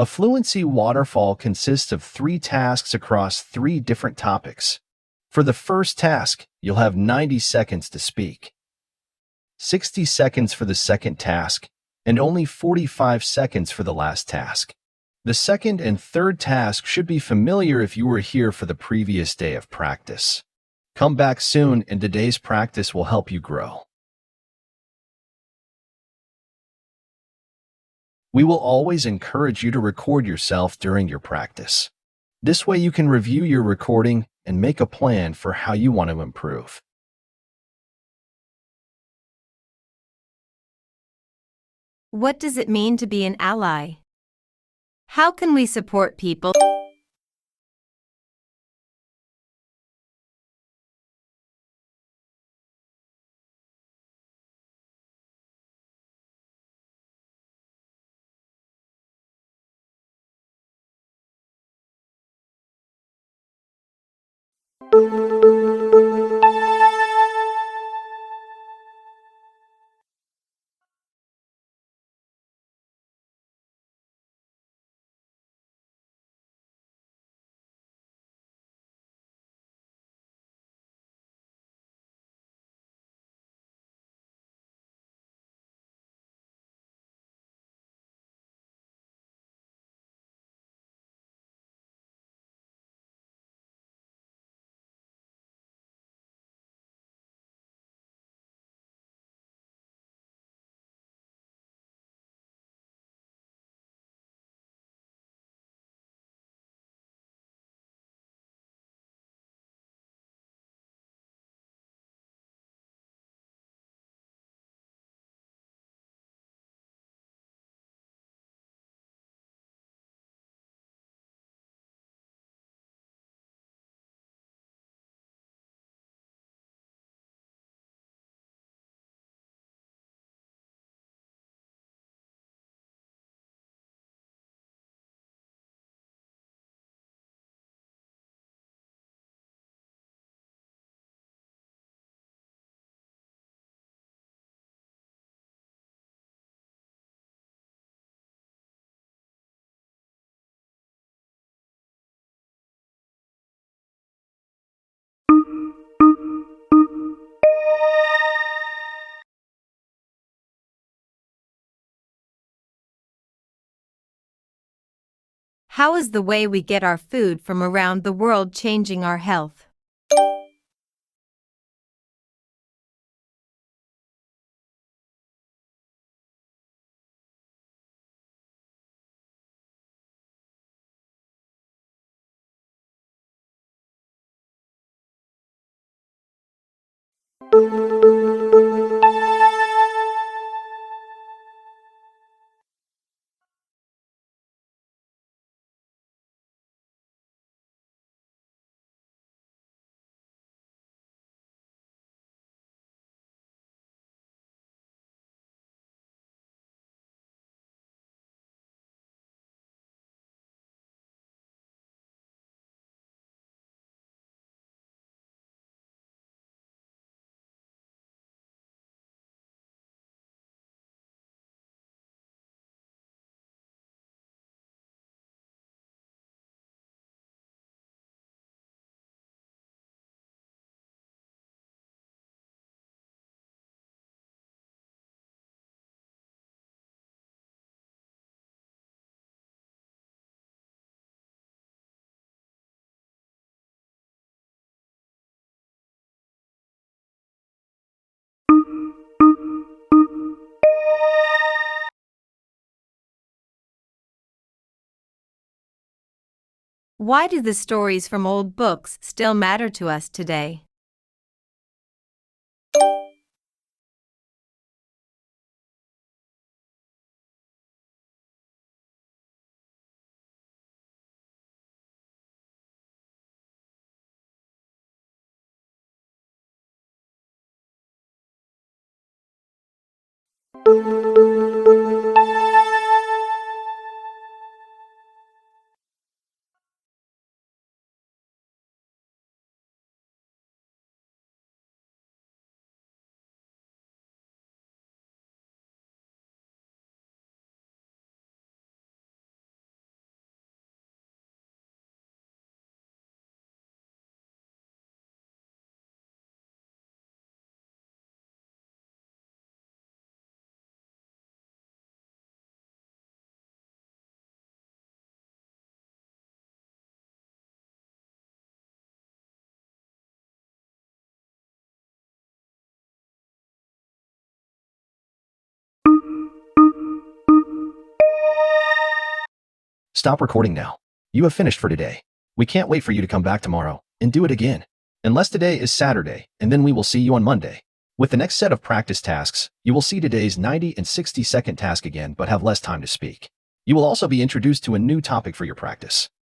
A Fluency Waterfall consists of 3 tasks across 3 different topics. For the first task, you'll have 90 seconds to speak, 60 seconds for the second task, and only 45 seconds for the last task. The second and third task should be familiar if you were here for the previous day of practice. Come back soon, and today's practice will help you grow. We will always encourage you to record yourself during your practice. This way you can review your recording and make a plan for how you want to improve. What does it mean to be an ally? How can we support people? How is the way we get our food from around the world changing our health? Why do the stories from old books still matter to us today? Stop recording now. You have finished for today. We can't wait for you to come back tomorrow and do it again. Unless today is Saturday, and then we will see you on Monday. With the next set of practice tasks, you will see today's 90 and 60-second task again but have less time to speak. You will also be introduced to a new topic for your practice.